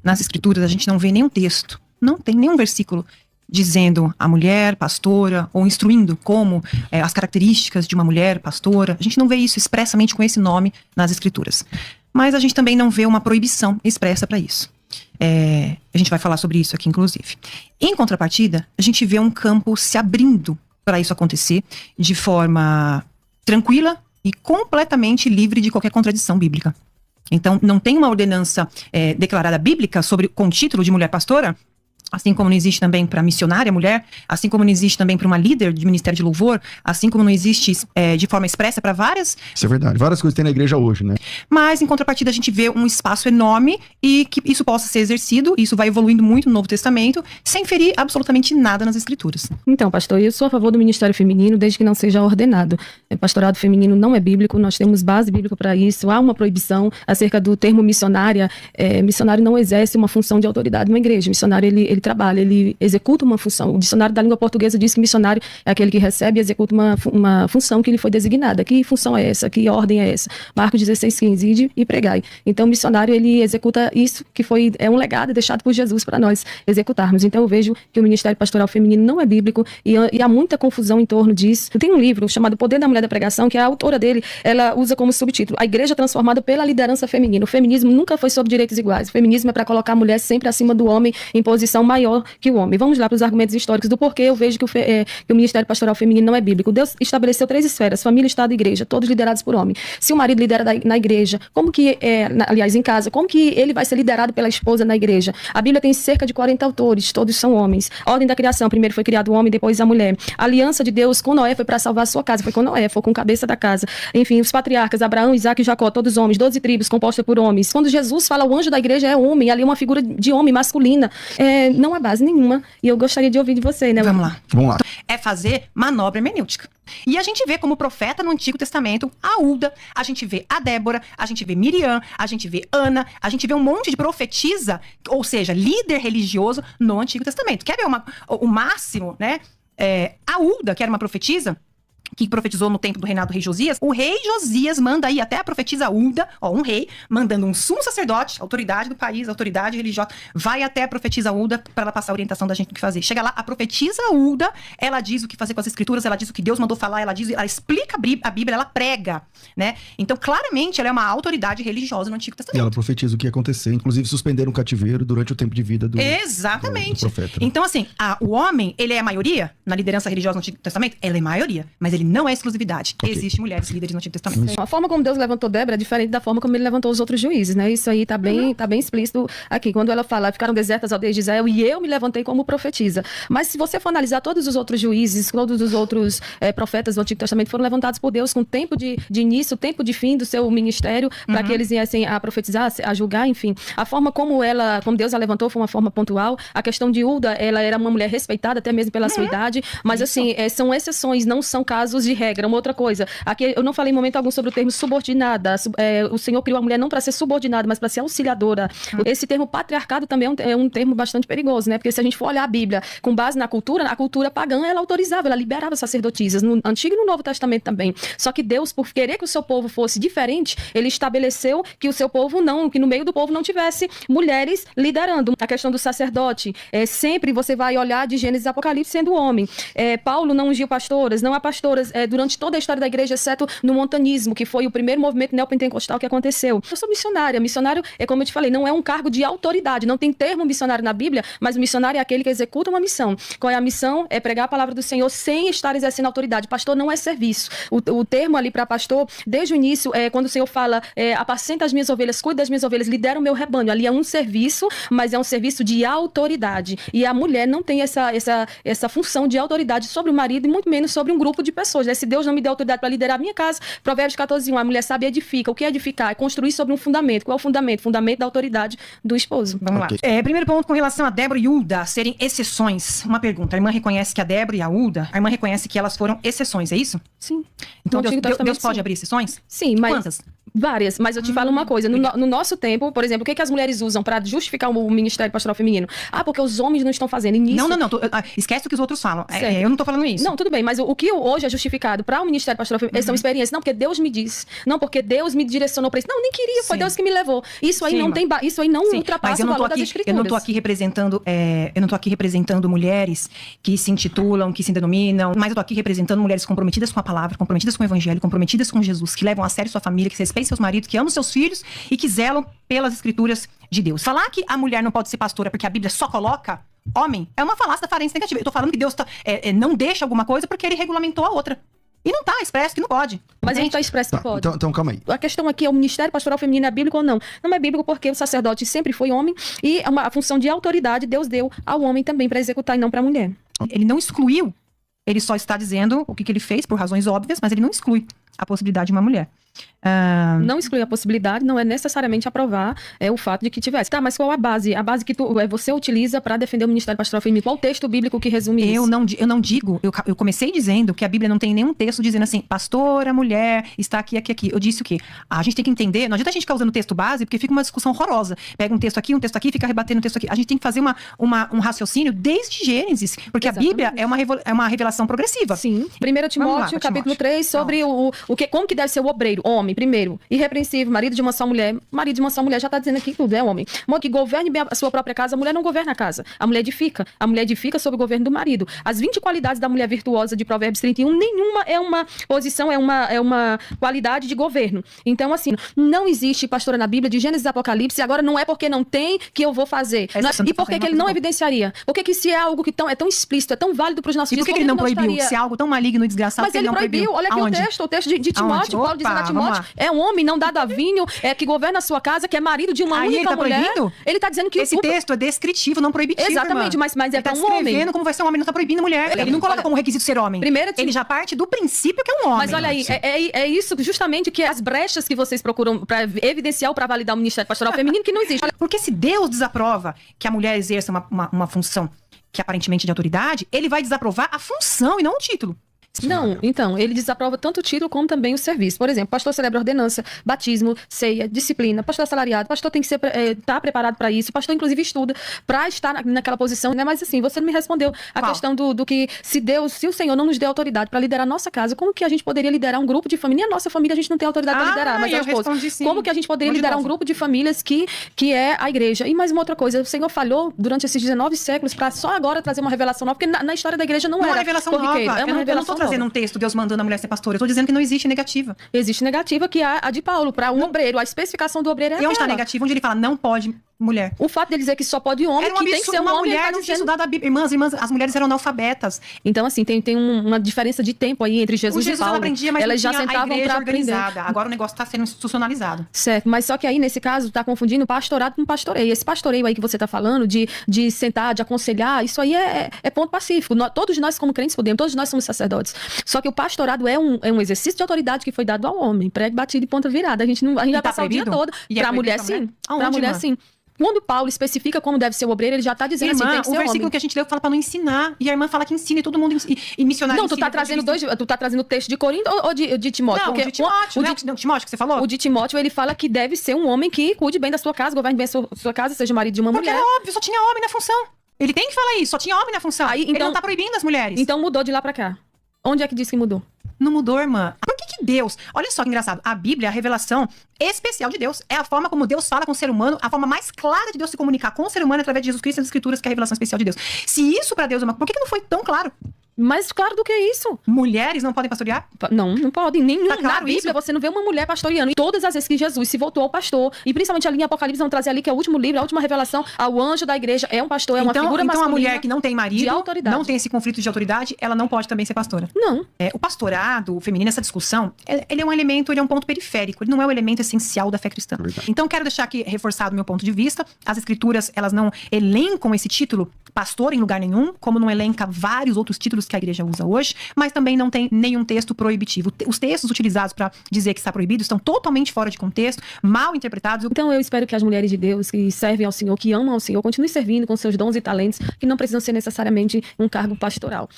nas escrituras, a gente não vê nenhum texto, não tem nenhum versículo dizendo a mulher pastora ou instruindo como as características de uma mulher pastora. A gente não vê isso expressamente com esse nome nas escrituras. Mas a gente também não vê uma proibição expressa para isso. A gente vai falar sobre isso aqui, inclusive. Em contrapartida, a gente vê um campo se abrindo para isso acontecer de forma tranquila e completamente livre de qualquer contradição bíblica. Então, não tem uma ordenança declarada bíblica com o título de mulher pastora, assim como não existe também para missionária mulher, assim como não existe também para uma líder de ministério de louvor, assim como não existe de forma expressa para várias... Isso é verdade. Várias coisas tem na igreja hoje, né? Mas, em contrapartida, a gente vê um espaço enorme e que isso possa ser exercido, isso vai evoluindo muito no Novo Testamento, sem ferir absolutamente nada nas Escrituras. Então, pastor, eu sou a favor do ministério feminino, desde que não seja ordenado. Pastorado feminino não é bíblico, nós temos base bíblica para isso, há uma proibição acerca do termo missionária. Missionário não exerce uma função de autoridade numa igreja. Missionário, ele trabalha, ele executa uma função. O dicionário da língua portuguesa diz que missionário é aquele que recebe e executa uma função que lhe foi designada. Que função é essa? Que ordem é essa? Marcos 16:15, ide e pregai. Então, o missionário, ele executa isso que é um legado deixado por Jesus para nós executarmos. Então, eu vejo que o ministério pastoral feminino não é bíblico e há muita confusão em torno disso. Tem um livro chamado Poder da Mulher da Pregação, que a autora dele, ela usa como subtítulo A Igreja Transformada pela Liderança Feminina. O feminismo nunca foi sobre direitos iguais. O feminismo é para colocar a mulher sempre acima do homem, em posição maior que o homem. Vamos lá para os argumentos históricos do porquê eu vejo que o ministério pastoral feminino não é bíblico. Deus estabeleceu 3 esferas, família, estado e igreja, todos liderados por homem. Se o marido lidera na igreja, aliás, em casa, como que ele vai ser liderado pela esposa na igreja? A Bíblia tem cerca de 40 autores, todos são homens. A ordem da criação, primeiro foi criado o homem, depois a mulher. A aliança de Deus com Noé foi para salvar a sua casa, foi com Noé, foi com o cabeça da casa. Enfim, os patriarcas, Abraão, Isaac e Jacó, todos homens, 12 tribos compostas por homens. Quando Jesus fala o anjo da igreja é homem, ali é uma figura de homem masculina. Não há base nenhuma. E eu gostaria de ouvir de você, né? Vamos lá. É fazer manobra hermenêutica. E a gente vê como profeta no Antigo Testamento a Hulda, a gente vê a Débora, a gente vê Miriam, a gente vê Ana, a gente vê um monte de profetisa, ou seja, líder religioso no Antigo Testamento. Quer ver o máximo, né? A Hulda, que era uma profetisa, que profetizou no tempo do reinado do rei Josias, o rei Josias manda aí até a profetisa Hulda, um rei, mandando um sumo sacerdote, autoridade do país, autoridade religiosa, vai até a profetisa Hulda para ela passar a orientação da gente do que fazer. Chega lá, a profetisa Hulda, ela diz o que fazer com as escrituras, ela diz o que Deus mandou falar, ela explica a Bíblia, ela prega, né? Então, claramente, ela é uma autoridade religiosa no Antigo Testamento. E ela profetiza o que ia acontecer, inclusive suspenderam o cativeiro durante o tempo de vida do profeta. Né? Então, assim, o homem, ele é a maioria na liderança religiosa no Antigo Testamento? Ela é maioria, mas ele não é exclusividade. Okay. Existem mulheres líderes no Antigo Testamento. A forma como Deus levantou Débora é diferente da forma como ele levantou os outros juízes, né? Isso aí tá bem explícito aqui. Quando ela fala, ficaram desertas as aldeias de Israel e eu me levantei como profetisa. Mas se você for analisar todos os outros juízes, todos os outros profetas do Antigo Testamento foram levantados por Deus com tempo de início, tempo de fim do seu ministério, para que eles viessem a profetizar, a julgar, enfim. A forma como Deus a levantou foi uma forma pontual. A questão de Hulda, ela era uma mulher respeitada até mesmo pela sua idade, mas assim, são exceções, não são casos de regra. Uma outra coisa, aqui eu não falei em momento algum sobre o termo subordinada. O Senhor criou a mulher não para ser subordinada, mas para ser auxiliadora. Esse termo patriarcado também é um termo bastante perigoso, né? Porque se a gente for olhar a Bíblia com base na cultura, a cultura pagã, ela autorizava, ela liberava sacerdotisas, no Antigo e no Novo Testamento também. Só que Deus, por querer que o seu povo fosse diferente, ele estabeleceu que o seu povo que no meio do povo não tivesse mulheres liderando. A questão do sacerdote, sempre você vai olhar de Gênesis e Apocalipse sendo homem. Paulo não ungiu pastoras, não há pastoras durante toda a história da igreja, exceto no montanismo, que foi o primeiro movimento neopentecostal que aconteceu. Eu sou missionária. Missionário, como eu te falei, não é um cargo de autoridade. Não tem termo missionário na Bíblia, mas o missionário é aquele que executa uma missão. Qual é a missão? É pregar a palavra do Senhor sem estar exercendo autoridade. Pastor não é serviço. O termo ali para pastor, desde o início, quando o Senhor fala, apacenta as minhas ovelhas, cuida das minhas ovelhas, lidera o meu rebanho. Ali é um serviço, mas é um serviço de autoridade. E a mulher não tem essa função de autoridade sobre o marido e muito menos sobre um grupo de pessoas. Se Deus não me deu autoridade para liderar a minha casa, Provérbios 14:1, a mulher sabe edifica. O que é edificar? É construir sobre um fundamento. Qual é o fundamento? Fundamento da autoridade do esposo. Vamos lá. Primeiro ponto com relação a Débora e Hulda serem exceções. Uma pergunta. A irmã reconhece que a Débora e a Hulda, a irmã reconhece que elas foram exceções, é isso? Sim. Então Deus pode abrir exceções? Sim, mas... Quantas? Várias, mas eu te falo uma coisa, no nosso tempo, por exemplo, o que as mulheres usam para justificar o ministério pastoral feminino? Porque os homens não estão fazendo nisso. Não, esquece o que os outros falam. Eu não tô falando isso. Não, tudo bem, mas o que hoje é justificado para o ministério pastoral feminino são experiências. Não, porque Deus me disse. Não, porque Deus me direcionou para isso. Não, nem queria, foi Deus que me levou. Isso aí não tem, isso aí não ultrapassa o valor das escrituras. Eu não tô aqui representando mulheres que se intitulam, que se denominam, mas eu tô aqui representando mulheres comprometidas com a palavra, comprometidas com o evangelho, comprometidas com Jesus, que levam a sério sua família, que respeitam seus maridos, que amam seus filhos e que zelam pelas escrituras de Deus. Falar que a mulher não pode ser pastora porque a Bíblia só coloca homem é uma falácia da falência negativa. Eu tô falando que Deus não deixa alguma coisa porque ele regulamentou a outra. E não tá expresso que não pode. Mas a gente tá expresso que pode. Então, calma aí. A questão aqui é o ministério pastoral feminino é bíblico ou não? Não é bíblico porque o sacerdote sempre foi homem e a função de autoridade Deus deu ao homem também para executar e não para a mulher. Ele não excluiu. Ele só está dizendo o que ele fez por razões óbvias, mas ele não exclui a possibilidade de uma mulher. Não exclui a possibilidade, não é necessariamente aprovar o fato de que tivesse. Tá, mas qual a base? A base que você utiliza para defender o ministério pastoral feminino? Qual o texto bíblico que resume isso? Eu não digo, eu comecei dizendo que a Bíblia não tem nenhum texto dizendo assim, pastora, mulher, está aqui. Eu disse o quê? A gente tem que entender, não adianta a gente ficar usando o texto base, porque fica uma discussão horrorosa. Pega um texto aqui, fica rebatendo um texto aqui. A gente tem que fazer um raciocínio desde Gênesis, porque Exatamente. A Bíblia é uma revelação progressiva. Sim. 1 Timóteo, capítulo 3, sobre como que deve ser o obreiro. Homem, primeiro, irrepreensível, marido de uma só mulher. Marido de uma só mulher já está dizendo aqui que tudo é homem. Que governe bem a sua própria casa. A mulher não governa a casa. A mulher edifica. A mulher edifica sob o governo do marido. As 20 qualidades da mulher virtuosa de Provérbios 31, nenhuma é uma posição, é uma qualidade de governo. Então, assim, não existe pastora na Bíblia de Gênesis e Apocalipse. Agora não é porque não tem que eu vou fazer. E por que ele não evidenciaria? Por que se é algo que é tão explícito, é tão válido para os nossos dias? E por que ele não proibiu? Se é algo tão maligno e desgraçado, mas ele não proibiu. Olha aqui o texto de Timóteo. Paulo dizendo a Timóteo, é um homem não dado a vinho, que governa a sua casa, que é marido de uma única mulher. Proibindo? Ele está dizendo que esse texto é descritivo, não proibitivo. Exatamente, mas é para um homem. Ele como vai ser um homem, não está proibindo mulher. Ele não coloca como requisito ser homem. Primeiro, ele já parte do princípio que é um homem. Mas olha aí, é isso justamente que as brechas que vocês procuram para evidenciar ou para validar o ministério pastoral feminino que não existe. Porque se Deus desaprova que a mulher exerça uma função que aparentemente é de autoridade, ele vai desaprovar a função e não o título. Não, então, ele desaprova tanto o título como também o serviço. Por exemplo, pastor celebra ordenança, batismo, ceia, disciplina, pastor assalariado, pastor tem que estar preparado para isso, pastor inclusive estuda para estar naquela posição, né? Mas assim, você não me respondeu a questão do que se o Senhor não nos deu autoridade para liderar a nossa casa, como que a gente poderia liderar um grupo de família? Nem a nossa família a gente não tem autoridade para liderar, mas a esposa. Como que a gente poderia liderar um grupo de famílias que é a igreja? E mais uma outra coisa, o Senhor falhou durante esses 19 séculos para só agora trazer uma revelação nova, porque na história da igreja não era revelação nova. É uma revelação trazendo um texto, Deus mandando a mulher ser pastora. Eu tô dizendo que não existe negativa. Existe negativa, que é a de Paulo. Para um obreiro, a especificação do obreiro é aquela. E onde está negativa? Onde ele fala, não pode mulher. O fato de ele dizer que só pode homem, que tem que ser um homem, mulher, não tinha estudado a Bíblia. Irmãs, as mulheres eram analfabetas. Então, assim, tem uma diferença de tempo aí entre Jesus e Paulo. Ela aprendia, mas elas já sentavam para aprender. Agora o negócio está sendo institucionalizado. Certo, mas só que aí, nesse caso, está confundindo pastorado com pastoreio. Esse pastoreio aí que você está falando, de sentar, de aconselhar, isso aí é ponto pacífico. Todos nós, como crentes, podemos, todos nós somos sacerdotes. Só que o pastorado é um exercício de autoridade que foi dado ao homem. Prego, batido e ponta virada. A gente vai passar o dia todo. Para a mulher, sim. Para a mulher, sim. Quando Paulo especifica como deve ser o obreiro, ele já está dizendo assim, tem que ser o versículo que a gente leu fala para não ensinar. E a irmã fala que ensina e todo mundo e missionário. Não, tu tá trazendo o texto de Corinto ou de Timóteo? Não, porque de Timóteo. Timóteo que você falou? O de Timóteo, ele fala que deve ser um homem que cuide bem da sua casa, governe bem a sua casa, seja marido de uma mulher. Porque é óbvio, só tinha homem na função. Ele tem que falar isso, só tinha homem na função. Aí, então, ele não tá proibindo as mulheres. Então mudou de lá para cá. Onde é que diz que mudou? Não mudou, irmã. Por que Deus... Olha só que engraçado. A Bíblia é a revelação especial de Deus. É a forma como Deus fala com o ser humano, a forma mais clara de Deus se comunicar com o ser humano através de Jesus Cristo e das Escrituras, que é a revelação especial de Deus. Se isso pra Deus é uma... Por que não foi tão claro? Mais claro do que isso. Mulheres não podem pastorear? Não podem. Nem tá claro na Bíblia isso? Você não vê uma mulher pastoreando. E todas as vezes que Jesus se voltou ao pastor, e principalmente ali em Apocalipse, vamos trazer ali que é o último livro, a última revelação, ao anjo da igreja, é um pastor, é uma figura masculina. Então a mulher que não tem marido, não tem esse conflito de autoridade, ela não pode também ser pastora? Não. O pastorado feminino, essa discussão, ele é um elemento, ele é um ponto periférico, ele não é o elemento essencial da fé cristã. Então quero deixar aqui reforçado o meu ponto de vista. As escrituras, elas não elencam esse título pastor em lugar nenhum, como não elenca vários outros títulos que a igreja usa hoje, mas também não tem nenhum texto proibitivo. Os textos utilizados para dizer que está proibido estão totalmente fora de contexto, mal interpretados. Então eu espero que as mulheres de Deus que servem ao Senhor, que amam ao Senhor, continuem servindo com seus dons e talentos, que não precisam ser necessariamente um cargo pastoral.